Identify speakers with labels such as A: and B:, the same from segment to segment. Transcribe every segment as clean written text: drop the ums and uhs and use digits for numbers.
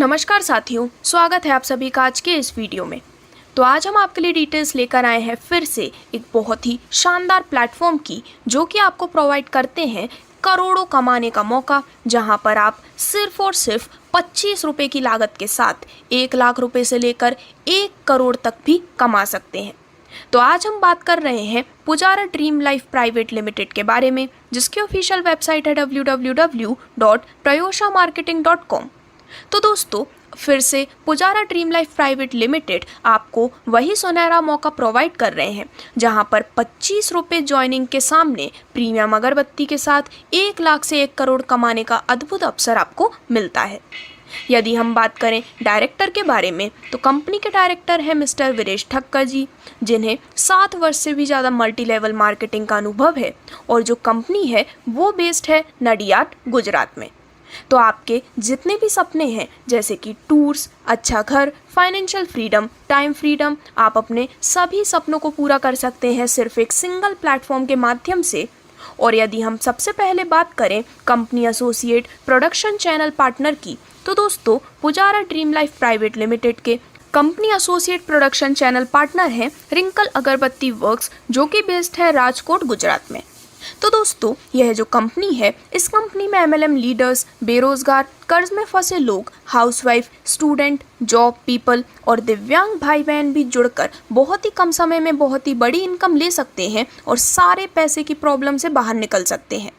A: नमस्कार साथियों, स्वागत है आप सभी का आज के इस वीडियो में। तो आज हम आपके लिए डिटेल्स लेकर आए हैं फिर से एक बहुत ही शानदार प्लेटफॉर्म की, जो कि आपको प्रोवाइड करते हैं करोड़ों कमाने का मौका, जहां पर आप सिर्फ और सिर्फ 25 रुपये की लागत के साथ 1 लाख रुपए से लेकर 1 करोड़ तक भी कमा सकते हैं। तो आज हम बात कर रहे हैं Pujara dream life private limited के बारे में, जिसकी ऑफिशियल वेबसाइट है www.prayoshamarketing.com। तो दोस्तों, फिर से Pujara dream life private limited आपको वही सुनहरा मौका प्रोवाइड कर रहे हैं, जहां पर 25 रुपये ज्वाइनिंग के सामने प्रीमियम अगरबत्ती के साथ 1 लाख से 1 करोड़ कमाने का अद्भुत अवसर आपको मिलता है। यदि हम बात करें डायरेक्टर के बारे में, तो कंपनी के डायरेक्टर हैं मिस्टर वीरेश ठक्कर जी, जिन्हें 7 वर्ष से भी ज़्यादा मल्टी लेवल मार्केटिंग का अनुभव है, और जो कंपनी है वो बेस्ड है नडियाद, गुजरात में। तो आपके जितने भी सपने हैं, जैसे कि टूर्स, अच्छा घर, फाइनेंशियल फ्रीडम, टाइम फ्रीडम, आप अपने सभी सपनों को पूरा कर सकते हैं सिर्फ एक सिंगल प्लेटफॉर्म के माध्यम से। और यदि हम सबसे पहले बात करें company associate production channel partner की, तो दोस्तों Pujara dream life private limited के company associate production channel partner हैं रिंकल अगरबत्ती वर्क्स, जो कि बेस्ड है राजकोट, गुजरात में। तो दोस्तों, यह जो कंपनी है, इस कंपनी में MLM लीडर्स, बेरोजगार, कर्ज में फंसे लोग, हाउसवाइफ, स्टूडेंट, जॉब पीपल और दिव्यांग भाई बहन भी जुड़कर बहुत ही कम समय में बहुत ही बड़ी इनकम ले सकते हैं और सारे पैसे की प्रॉब्लम से बाहर निकल सकते हैं।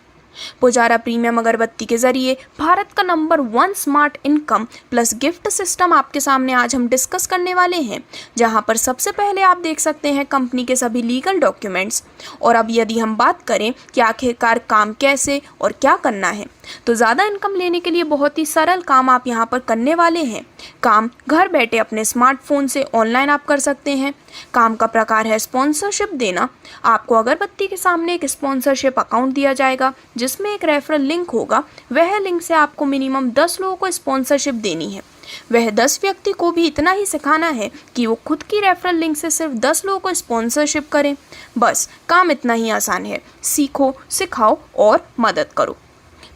A: पुजारा प्रीमियम अगरबत्ती के जरिए भारत का number 1 smart income plus gift system आपके सामने आज हम डिस्कस करने वाले हैं, जहां पर सबसे पहले आप देख सकते हैं कंपनी के सभी लीगल डॉक्यूमेंट्स। और अब यदि हम बात करें कि आखिरकार काम कैसे और क्या करना है, तो ज़्यादा इनकम लेने के लिए बहुत ही सरल काम आप यहाँ पर करने वाले हैं। काम घर बैठे अपने स्मार्टफोन से ऑनलाइन आप कर सकते हैं। काम का प्रकार है स्पॉन्सरशिप देना। आपको अगरबत्ती के सामने एक स्पॉन्सरशिप अकाउंट दिया जाएगा, जिसमें एक रेफरल लिंक होगा। वह लिंक से आपको मिनिमम 10 लोगों को स्पॉन्सरशिप देनी है। वह 10 व्यक्ति को भी इतना ही सिखाना है कि वो खुद की रेफरल लिंक से सिर्फ 10 लोगों को स्पॉन्सरशिप करें। बस काम इतना ही आसान है। सीखो, सिखाओ और मदद करो।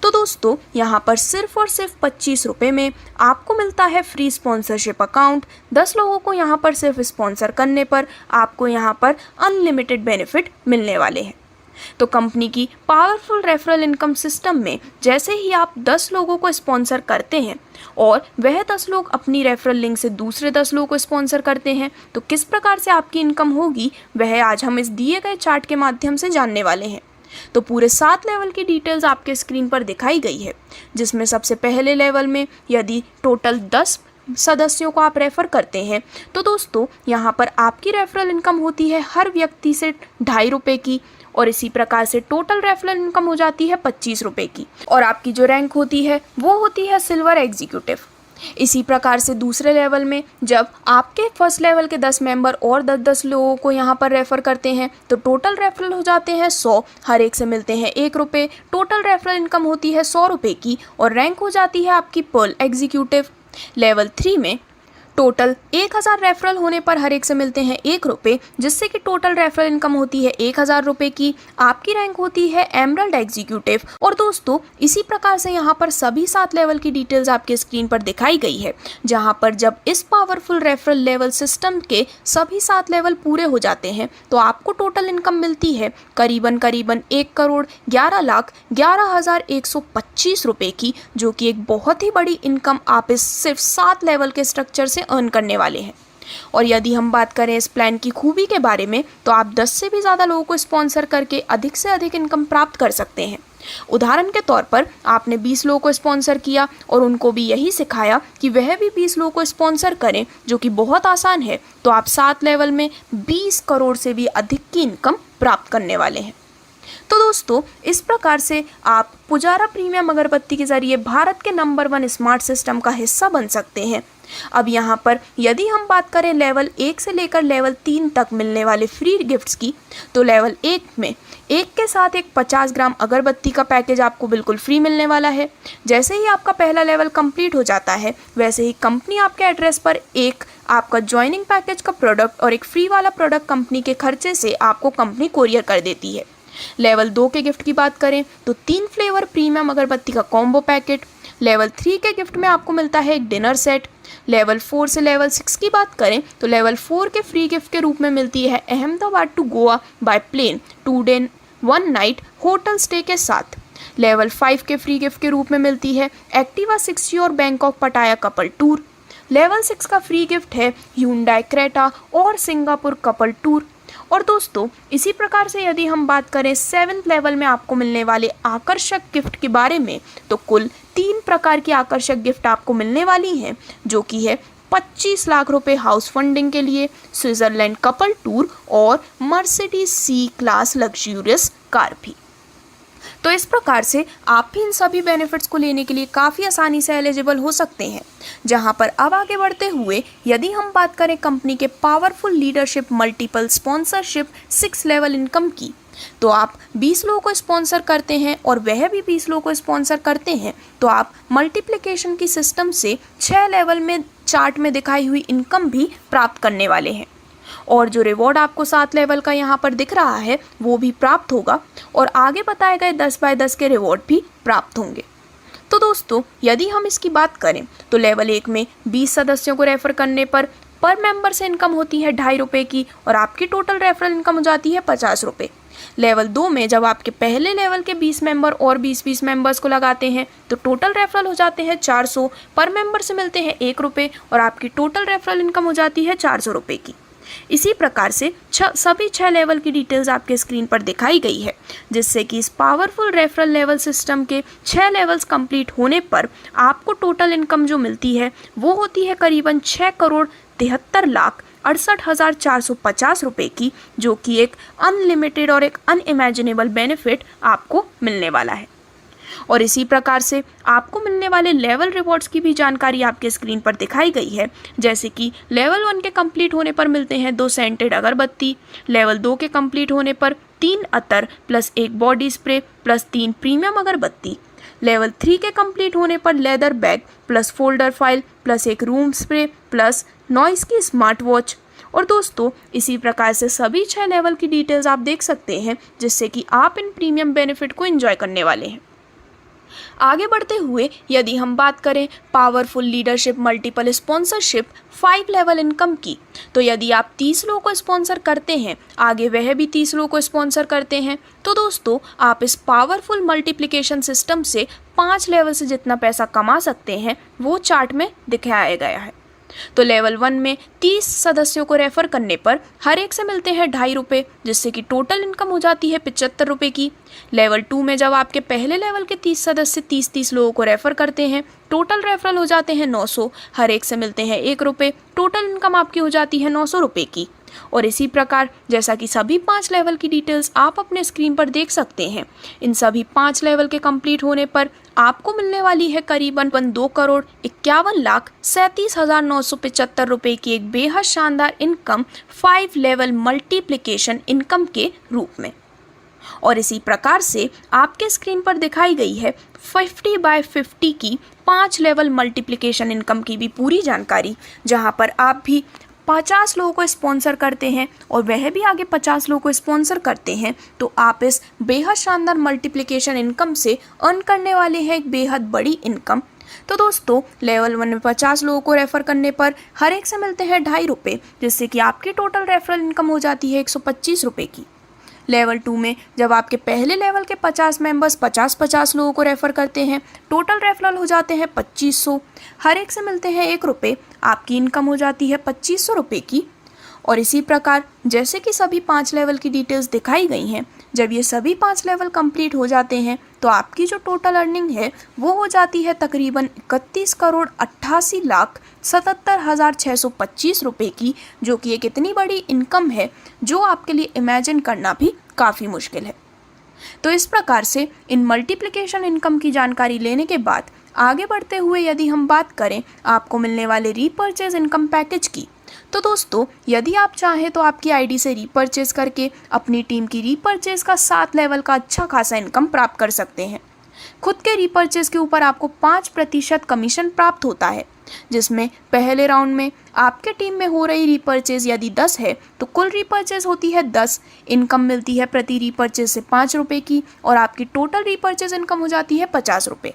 A: तो दोस्तों, यहाँ पर सिर्फ और सिर्फ 25 रुपये में आपको मिलता है फ्री स्पॉन्सरशिप अकाउंट। 10 लोगों को यहाँ पर सिर्फ स्पॉन्सर करने पर आपको यहाँ पर अनलिमिटेड बेनिफिट मिलने वाले हैं। तो कंपनी की पावरफुल रेफरल इनकम सिस्टम में जैसे ही आप 10 लोगों को स्पॉन्सर करते हैं और वह 10 लोग अपनी रेफरल लिंक से दूसरे 10 लोगों को स्पॉन्सर करते हैं, तो किस प्रकार से आपकी इनकम होगी, वह आज हम इस दिए गए चार्ट के माध्यम से जानने वाले हैं। तो पूरे 7 लेवल की डिटेल्स आपके स्क्रीन पर दिखाई गई है, जिसमें सबसे पहले लेवल में यदि टोटल 10 सदस्यों को आप रेफ़र करते हैं, तो दोस्तों यहाँ पर आपकी रेफरल इनकम होती है हर व्यक्ति से 2.5 रुपये की, और इसी प्रकार से टोटल रेफरल इनकम हो जाती है 25 रुपये की। और आपकी जो रैंक होती है वो होती है सिल्वर एग्जीक्यूटिव। इसी प्रकार से दूसरे लेवल में जब आपके फर्स्ट लेवल के 10 मेंबर और 10-10 लोगों को यहाँ पर रेफ़र करते हैं, तो टोटल रेफरल हो जाते हैं 100, हर एक से मिलते हैं 1 रुपये। टोटल रेफरल इनकम होती है 100 रुपये की, और रैंक हो जाती है आपकी पर्ल एग्जीक्यूटिव। लेवल 3 में टोटल 1000 रेफरल होने पर हर एक से मिलते हैं 1 रुपये, जिससे कि टोटल रेफरल इनकम होती है 1000 रुपये की। आपकी रैंक होती है एमरल्ड एग्जीक्यूटिव। और दोस्तों, इसी प्रकार से यहाँ पर सभी 7 लेवल की डिटेल्स आपके स्क्रीन पर दिखाई गई है, जहाँ पर जब इस पावरफुल रेफरल लेवल सिस्टम के सभी 7 लेवल पूरे हो जाते हैं, तो आपको टोटल इनकम मिलती है करीबन 1,11,11,125 रुपये की, जो कि एक बहुत ही बड़ी इनकम आप इस सिर्फ 7 लेवल के स्ट्रक्चर से अर्न करने वाले हैं। और यदि हम बात करें इस प्लान की खूबी के बारे में, तो आप 10 से भी ज़्यादा लोगों को स्पॉन्सर करके अधिक से अधिक इनकम प्राप्त कर सकते हैं। उदाहरण के तौर पर आपने 20 लोगों को स्पॉन्सर किया और उनको भी यही सिखाया कि वह भी 20 लोगों को स्पॉन्सर करें, जो कि बहुत आसान है, तो आप 7 लेवल में 20 करोड़ से भी अधिक की इनकम प्राप्त करने वाले हैं। तो दोस्तों, इस प्रकार से आप पुजारा प्रीमियम अगरबत्ती के जरिए भारत के नंबर 1 स्मार्ट सिस्टम का हिस्सा बन सकते हैं। अब यहाँ पर यदि हम बात करें लेवल 1 से लेकर लेवल 3 तक मिलने वाले फ्री गिफ्ट्स की, तो लेवल 1 में 1 के साथ एक 50 ग्राम अगरबत्ती का पैकेज आपको बिल्कुल फ्री मिलने वाला है। जैसे ही आपका पहला लेवल कंप्लीट हो जाता है, वैसे ही कंपनी आपके एड्रेस पर एक आपका ज्वाइनिंग पैकेज का प्रोडक्ट और एक फ्री वाला प्रोडक्ट कंपनी के खर्चे से आपको कंपनी कोरियर कर देती है। लेवल 2 के गिफ्ट की बात करें तो 3 फ्लेवर प्रीमियम अगरबत्ती का कॉम्बो पैकेट, लेवल 3 के गिफ्ट में आपको मिलता है एक डिनर सेट। लेवल 4 से लेवल 6 की बात करें तो लेवल 4 के फ्री गिफ्ट के रूप में मिलती है Ahmedabad to Goa by plane 2 day 1 night hotel stay के साथ। लेवल 5 के फ्री गिफ्ट के रूप में मिलती है एक्टिवा 60 और बैंकॉक पटाया कपल टूर। लेवल 6 का फ्री गिफ्ट है Hyundai क्रेटा और सिंगापुर कपल टूर। और दोस्तों इसी प्रकार से यदि हम बात करें 7th लेवल में आपको मिलने वाले आकर्षक गिफ्ट के बारे में, तो कुल 3 प्रकार की आकर्षक गिफ्ट आपको मिलने वाली हैं, जो कि है 25 लाख रुपए हाउस फंडिंग के लिए, स्विट्जरलैंड कपल टूर और Mercedes C class luxurious car भी। तो इस प्रकार से आप भी इन सभी बेनिफिट्स को लेने के लिए काफ़ी आसानी से एलिजिबल हो सकते हैं। जहां पर अब आगे बढ़ते हुए यदि हम बात करें कंपनी के powerful leadership multiple sponsorship 6 level income की, तो आप 20 लोगों को स्पॉन्सर करते हैं और वह भी 20 लोगों को स्पॉन्सर करते हैं, तो आप मल्टीप्लिकेशन की सिस्टम से 6 लेवल में चार्ट में दिखाई हुई इनकम भी प्राप्त करने वाले हैं। और जो रिवॉर्ड आपको 7 लेवल का यहाँ पर दिख रहा है वो भी प्राप्त होगा और आगे बताए गए 10 बाय 10 के रिवॉर्ड भी प्राप्त होंगे। तो दोस्तों यदि हम इसकी बात करें तो लेवल 1 में 20 सदस्यों को रेफर करने पर मेंबर से इनकम होती है ₹2.5 की और आपकी टोटल रेफरल इनकम हो जाती है ₹50। लेवल 2 में जब आपके पहले लेवल के 20 मेंबर और 20-20 मेंबर्स को लगाते हैं तो टोटल रेफरल हो जाते हैं 400, पर मेंबर से मिलते हैं ₹1 और आपकी टोटल रेफरल इनकम हो जाती है ₹400 की। इसी प्रकार से सभी 6 लेवल की डिटेल्स आपके स्क्रीन पर दिखाई गई है, जिससे कि इस पावरफुल रेफरल लेवल सिस्टम के 6 लेवल्स कंप्लीट होने पर आपको टोटल इनकम जो मिलती है वो होती है करीबन 6,73,68,450 रुपये की, जो कि एक अनलिमिटेड और एक अनइमेजिनेबल बेनिफिट आपको मिलने वाला है। और इसी प्रकार से आपको मिलने वाले लेवल रिवॉर्ड्स की भी जानकारी आपके स्क्रीन पर दिखाई गई है, जैसे कि लेवल 1 के कंप्लीट होने पर मिलते हैं 2 सेंटेड अगरबत्ती, लेवल 2 के कंप्लीट होने पर 3 अतर plus 1 body spray plus 3 premium अगरबत्ती, लेवल 3 के कंप्लीट होने पर leather bag plus folder file plus 1 room spray plus noise की स्मार्ट वॉच। और दोस्तों इसी प्रकार से सभी 6 लेवल की डिटेल्स आप देख सकते हैं, जिससे कि आप इन प्रीमियम बेनिफिट को एंजॉय करने वाले हैं। आगे बढ़ते हुए यदि हम बात करें powerful leadership multiple sponsorship 5 level income की, तो यदि आप 30 लोगों को स्पॉन्सर करते हैं, आगे वह भी 30 लोगों को स्पॉन्सर करते हैं, तो दोस्तों आप इस पावरफुल मल्टीप्लिकेशन सिस्टम से 5 लेवल से जितना पैसा कमा सकते हैं वो चार्ट में दिखाया गया है। तो लेवल 1 में 30 सदस्यों को रेफर करने पर हर एक से मिलते हैं ₹2.5, जिससे कि टोटल इनकम हो जाती है ₹75 की। लेवल 2 में जब आपके पहले लेवल के 30 सदस्य 30-30 लोगों को रेफर करते हैं, टोटल रेफरल हो जाते हैं 900, हर एक से मिलते हैं ₹1, टोटल इनकम आपकी हो जाती है ₹900 की। और इसी प्रकार जैसा कि सभी 5 लेवल की डिटेल्स आप अपने स्क्रीन पर देख सकते हैं, इन सभी 5 लेवल के कंप्लीट होने पर आपको मिलने वाली है करीबन ₹2,51,37,975 की एक बेहद शानदार इनकम 5 लेवल मल्टीप्लिकेशन इनकम के रूप में। और इसी प्रकार से आपके स्क्रीन पर दिखाई गई है 50/50 की 5 लेवल मल्टीप्लिकेशन इनकम की भी पूरी जानकारी, जहां पर आप भी 50 लोगों को स्पॉन्सर करते हैं और वह भी आगे 50 लोगों को स्पॉन्सर करते हैं, तो आप इस बेहद शानदार मल्टीप्लिकेशन इनकम से अर्न करने वाले हैं एक बेहद बड़ी इनकम। तो दोस्तों लेवल 1 में 50 लोगों को रेफर करने पर हर एक से मिलते हैं ₹2.5, जिससे कि आपकी टोटल रेफरल इनकम हो जाती है ₹125 की। लेवल 2 में जब आपके पहले लेवल के 50 मेंबर्स 50-50 लोगों को रेफर करते हैं, टोटल रेफरल हो जाते हैं 2500, हर एक से मिलते हैं ₹1, आपकी इनकम हो जाती है ₹2500 की। और इसी प्रकार जैसे कि सभी 5 लेवल की डिटेल्स दिखाई गई हैं, जब ये सभी 5 लेवल कंप्लीट हो जाते हैं तो आपकी जो टोटल अर्निंग है वो हो जाती है तकरीबन 31,88,77,625 रुपये की, जो कि एक इतनी बड़ी इनकम है जो आपके लिए इमेजिन करना भी काफ़ी मुश्किल है। तो इस प्रकार से इन मल्टीप्लिकेशन इनकम की जानकारी लेने के बाद आगे बढ़ते हुए यदि हम बात करें आपको मिलने वाले रीपर्चेज इनकम पैकेज की, तो दोस्तों यदि आप चाहें तो आपकी आईडी से रीपर्चेज करके अपनी टीम की रीपर्चेज का 7 लेवल का अच्छा खासा इनकम प्राप्त कर सकते हैं। खुद के रीपर्चेज के ऊपर आपको 5% कमीशन प्राप्त होता है, जिसमें पहले राउंड में आपके टीम में हो रही रीपर्चेज यदि 10 है तो कुल रीपर्चेज होती है 10, इनकम मिलती है प्रति रीपर्चेज से ₹5 की और आपकी टोटल रीपर्चेज इनकम हो जाती है ₹50।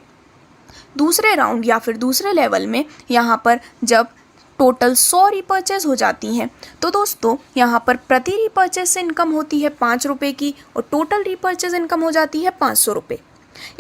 A: दूसरे राउंड या फिर दूसरे लेवल में यहाँ पर जब टोटल 100 रीपर्चेज हो जाती हैं तो दोस्तों यहाँ पर प्रति रीपर्चेज से इनकम होती है 5 रुपये की और टोटल रीपर्चेज इनकम हो जाती है 500 रुपये।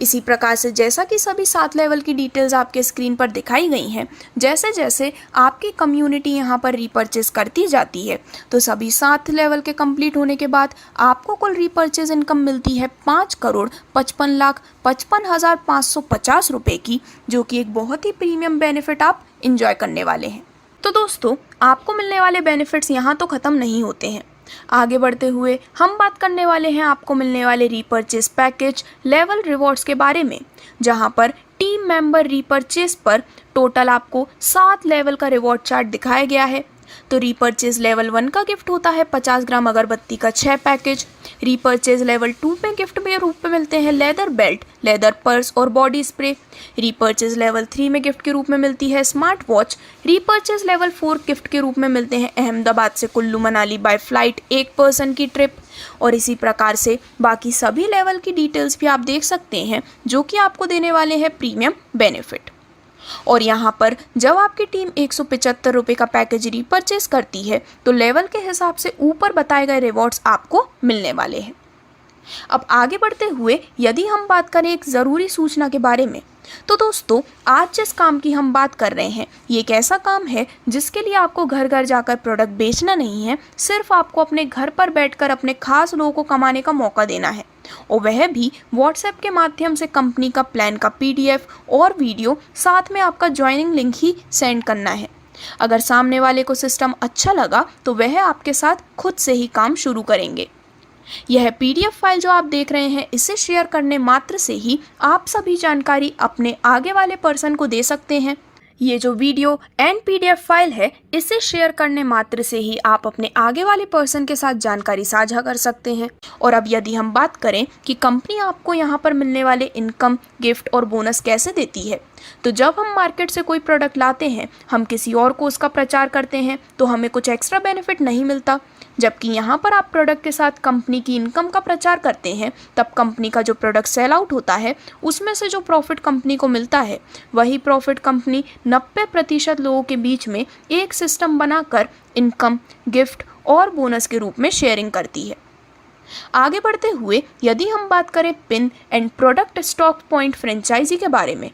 A: इसी प्रकार से जैसा कि सभी 7 लेवल की डिटेल्स आपके स्क्रीन पर दिखाई गई हैं, जैसे जैसे आपकी कम्युनिटी यहाँ पर रीपर्चेज करती जाती है तो सभी 7 लेवल के कंप्लीट होने के बाद आपको कुल रीपर्चेज इनकम मिलती है 5,55,55,550 रुपये की, जो कि एक बहुत ही प्रीमियम बेनिफिट आप इंजॉय करने वाले हैं। तो दोस्तों आपको मिलने वाले बेनिफिट्स यहाँ तो ख़त्म नहीं होते हैं। आगे बढ़ते हुए हम बात करने वाले हैं आपको मिलने वाले रीपर्चेज पैकेज लेवल रिवॉर्ड्स के बारे में, जहां पर टीम मेंबर रीपर्चेज पर टोटल आपको 7 लेवल का रिवॉर्ड चार्ट दिखाया गया है। तो रीपर्चेज लेवल 1 का गिफ्ट होता है 50 ग्राम अगरबत्ती का 6 पैकेज। रीपर्चेज लेवल 2 में गिफ्ट के रूप में मिलते हैं लेदर बेल्ट, लेदर पर्स और बॉडी स्प्रे। रीपर्चेज लेवल 3 में गिफ्ट के रूप में मिलती है smart watch. Repurchase level 4 gift के रूप में मिलते हैं अहमदाबाद से Kullu Manali by flight 1 person की ट्रिप। और इसी प्रकार से बाकी सभी लेवल की डिटेल्स भी आप देख सकते हैं, जो कि आपको देने वाले हैं प्रीमियम बेनिफिट। और यहाँ पर जब आपकी टीम 175 रुपये का पैकेज रीपर्चेस करती है तो लेवल के हिसाब से ऊपर बताए गए रिवॉर्ड्स आपको मिलने वाले हैं। अब आगे बढ़ते हुए यदि हम बात करें एक ज़रूरी सूचना के बारे में, तो दोस्तों आज जिस काम की हम बात कर रहे हैं ये एक ऐसा काम है जिसके लिए आपको घर घर जाकर प्रोडक्ट बेचना नहीं है, सिर्फ आपको अपने घर पर बैठकर अपने खास लोगों को कमाने का मौका देना है, और वह भी व्हाट्सएप के माध्यम से कंपनी का प्लान का PDF और वीडियो, साथ में आपका ज्वाइनिंग लिंक ही सेंड करना है। अगर सामने वाले को सिस्टम अच्छा लगा तो वह आपके साथ खुद से ही काम शुरू करेंगे। यह PDF फाइल जो आप देख रहे हैं, इसे शेयर करने मात्र से ही आप सभी जानकारी अपने आगे वाले पर्सन को दे सकते हैं। ये जो वीडियो एंड PDF फाइल है, इसे शेयर करने मात्र से ही आप अपने आगे वाले पर्सन के साथ जानकारी साझा कर सकते हैं। और अब यदि हम बात करें कि कंपनी आपको यहाँ पर मिलने वाले इनकम, गिफ्ट और बोनस कैसे देती है, तो जब हम मार्केट से कोई प्रोडक्ट लाते हैं, हम किसी और को उसका प्रचार करते हैं तो हमें कुछ एक्स्ट्रा बेनिफिट नहीं मिलता। जबकि यहाँ पर आप प्रोडक्ट के साथ कंपनी की इनकम का प्रचार करते हैं, तब कंपनी का जो प्रोडक्ट सेल आउट होता है उसमें से जो प्रॉफिट कंपनी को मिलता है, वही प्रॉफिट कंपनी 90% लोगों के बीच में एक सिस्टम बनाकर इनकम, गिफ्ट और बोनस के रूप में शेयरिंग करती है। आगे बढ़ते हुए यदि हम बात करें pin and product stock point franchisee के बारे में,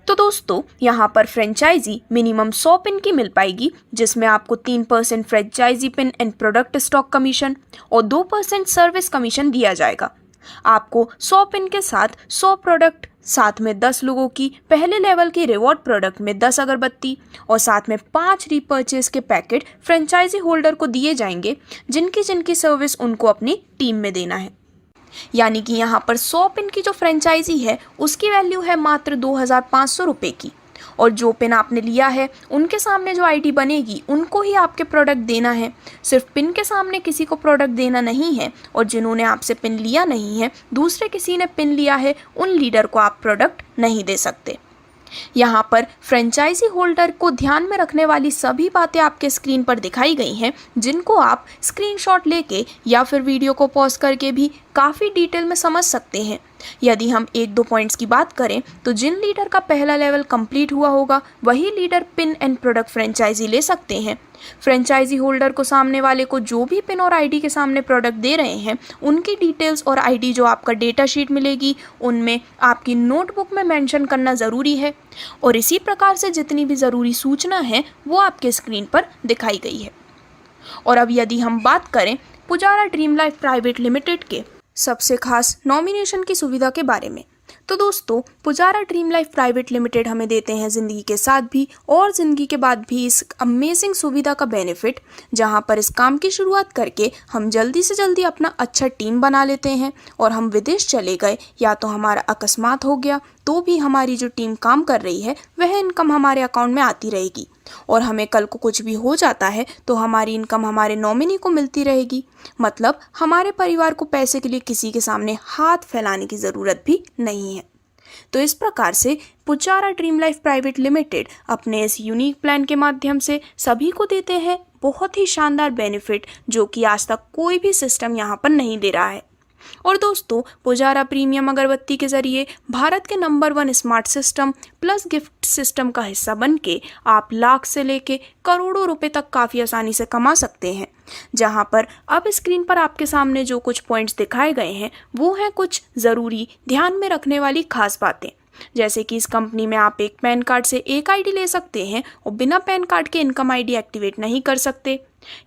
A: तो दोस्तों यहाँ पर फ्रेंचाइजी मिनिमम 100 पिन की मिल पाएगी, जिसमें आपको 3% franchisee pin and product stock commission और 2% सर्विस कमीशन दिया जाएगा। आपको 100 पिन के साथ 100 प्रोडक्ट, साथ में 10 लोगों की पहले लेवल की रिवॉर्ड प्रोडक्ट में 10 अगरबत्ती और साथ में 5 रीपर्चेज के पैकेट फ्रेंचाइजी होल्डर को दिए जाएंगे, जिनकी सर्विस उनको अपनी टीम में देना है। यानी कि यहाँ पर 100 पिन की जो फ्रेंचाइजी है उसकी वैल्यू है मात्र 2,500 रुपये की, और जो पिन आपने लिया है उनके सामने जो ID बनेगी उनको ही आपके प्रोडक्ट देना है। सिर्फ पिन के सामने किसी को प्रोडक्ट देना नहीं है, और जिन्होंने आपसे पिन लिया नहीं है, दूसरे किसी ने पिन लिया है, उन लीडर को आप प्रोडक्ट नहीं दे सकते। यहाँ पर फ्रेंचाइजी होल्डर को ध्यान में रखने वाली सभी बातें आपके स्क्रीन पर दिखाई गई हैं, जिनको आप स्क्रीनशॉट लेके या फिर वीडियो को पॉज करके भी काफ़ी डिटेल में समझ सकते हैं। यदि हम 1-2 पॉइंट्स की बात करें तो जिन लीडर का पहला लेवल कंप्लीट हुआ होगा वही leader pin and product franchisee ले सकते हैं। फ्रेंचाइजी होल्डर को सामने वाले को जो भी पिन और ID के सामने प्रोडक्ट दे रहे हैं उनकी डिटेल्स और ID जो आपका डेटा शीट मिलेगी उनमें आपकी नोटबुक में मेंशन करना ज़रूरी है। और इसी प्रकार से जितनी भी ज़रूरी सूचना है वो आपके स्क्रीन पर दिखाई गई है। और अब यदि हम बात करें Pujara dream life private limited के सबसे खास नॉमिनेशन की सुविधा के बारे में, तो दोस्तों Pujara dream life private limited हमें देते हैं ज़िंदगी के साथ भी और ज़िंदगी के बाद भी इस अमेजिंग सुविधा का बेनिफिट, जहां पर इस काम की शुरुआत करके हम जल्दी से जल्दी अपना अच्छा टीम बना लेते हैं, और हम विदेश चले गए या तो हमारा अकस्मात हो गया तो भी हमारी जो टीम काम कर रही है वह इनकम हमारे अकाउंट में आती रहेगी, और हमें कल को कुछ भी हो जाता है तो हमारी इनकम हमारे नॉमिनी को मिलती रहेगी। मतलब हमारे परिवार को पैसे के लिए किसी के सामने हाथ फैलाने की ज़रूरत भी नहीं है। तो इस प्रकार से Pujara dream life private limited अपने इस यूनिक प्लान के माध्यम से सभी को देते हैं बहुत ही शानदार बेनिफिट, जो कि आज तक कोई भी सिस्टम यहाँ पर नहीं दे रहा है। और दोस्तों, पुजारा प्रीमियम अगरबत्ती के जरिए भारत के number 1 smart system plus gift system का हिस्सा बनके आप लाख से लेके करोड़ों रुपए तक काफ़ी आसानी से कमा सकते हैं। जहां पर अब स्क्रीन पर आपके सामने जो कुछ पॉइंट्स दिखाए गए हैं वो हैं कुछ ज़रूरी ध्यान में रखने वाली खास बातें। जैसे कि इस कंपनी में आप एक पैन कार्ड से एक आईडी ले सकते हैं और बिना पैन कार्ड के इनकम आईडी एक्टिवेट नहीं कर सकते।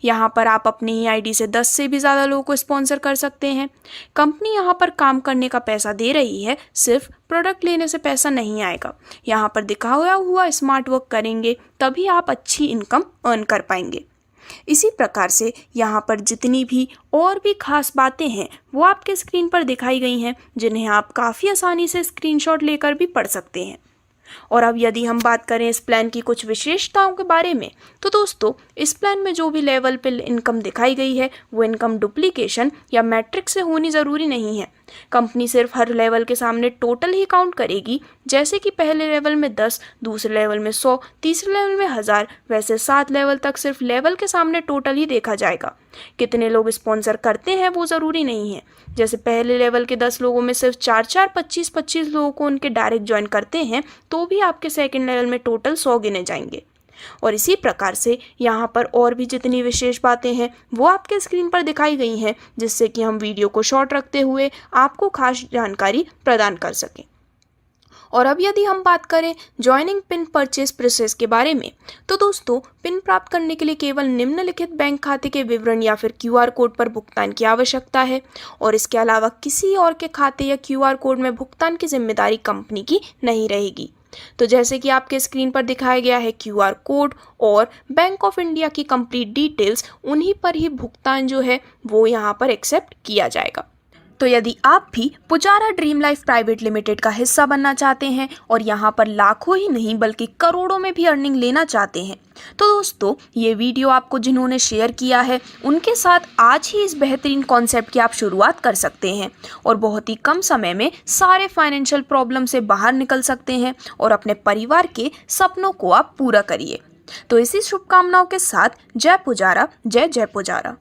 A: यहाँ पर आप अपनी ही आईडी से 10 से भी ज़्यादा लोगों को स्पॉन्सर कर सकते हैं। कंपनी यहाँ पर काम करने का पैसा दे रही है, सिर्फ प्रोडक्ट लेने से पैसा नहीं आएगा। यहाँ पर दिखाया हुआ स्मार्ट वर्क करेंगे तभी आप अच्छी इनकम अर्न कर पाएंगे। इसी प्रकार से यहाँ पर जितनी भी और भी खास बातें हैं वो आपके स्क्रीन पर दिखाई गई हैं, जिन्हें आप काफ़ी आसानी से स्क्रीनशॉट लेकर भी पढ़ सकते हैं। और अब यदि हम बात करें इस प्लान की कुछ विशेषताओं के बारे में, तो दोस्तों इस प्लान में जो भी लेवल पे इनकम दिखाई गई है वो इनकम डुप्लीकेशन या मैट्रिक्स से होनी ज़रूरी नहीं है। कंपनी सिर्फ हर लेवल के सामने टोटल ही काउंट करेगी। जैसे कि पहले लेवल में 10, दूसरे लेवल में 100, तीसरे लेवल में 1000, वैसे 7 लेवल तक सिर्फ लेवल के सामने टोटल ही देखा जाएगा। कितने लोग स्पॉन्सर करते हैं वो ज़रूरी नहीं है। जैसे पहले लेवल के 10 लोगों में सिर्फ 4-4, 25-25 लोगों को उनके डायरेक्ट ज्वाइन करते हैं तो भी आपके सेकेंड लेवल में टोटल 100 गिने जाएंगे। और इसी प्रकार से यहाँ पर और भी जितनी विशेष बातें हैं वो आपके स्क्रीन पर दिखाई गई हैं, जिससे कि हम वीडियो को शॉर्ट रखते हुए आपको खास जानकारी प्रदान कर सकें। और अब यदि हम बात करें ज्वाइनिंग पिन परचेज प्रोसेस के बारे में, तो दोस्तों पिन प्राप्त करने के लिए केवल निम्नलिखित बैंक खाते के विवरण या फिर QR कोड पर भुगतान की आवश्यकता है और इसके अलावा किसी और के खाते या QR कोड में भुगतान की जिम्मेदारी कंपनी की नहीं रहेगी। तो जैसे कि आपके स्क्रीन पर दिखाया गया है QR कोड और बैंक ऑफ इंडिया की कंप्लीट डिटेल्स, उन्हीं पर ही भुगतान जो है वो यहाँ पर एक्सेप्ट किया जाएगा। तो यदि आप भी Pujara dream life private limited का हिस्सा बनना चाहते हैं और यहाँ पर लाखों ही नहीं बल्कि करोड़ों में भी अर्निंग लेना चाहते हैं, तो दोस्तों ये वीडियो आपको जिन्होंने शेयर किया है उनके साथ आज ही इस बेहतरीन कॉन्सेप्ट की आप शुरुआत कर सकते हैं और बहुत ही कम समय में सारे फाइनेंशियल प्रॉब्लम से बाहर निकल सकते हैं और अपने परिवार के सपनों को आप पूरा करिए। तो इसी शुभकामनाओं के साथ जय पुजारा, जय जय पुजारा।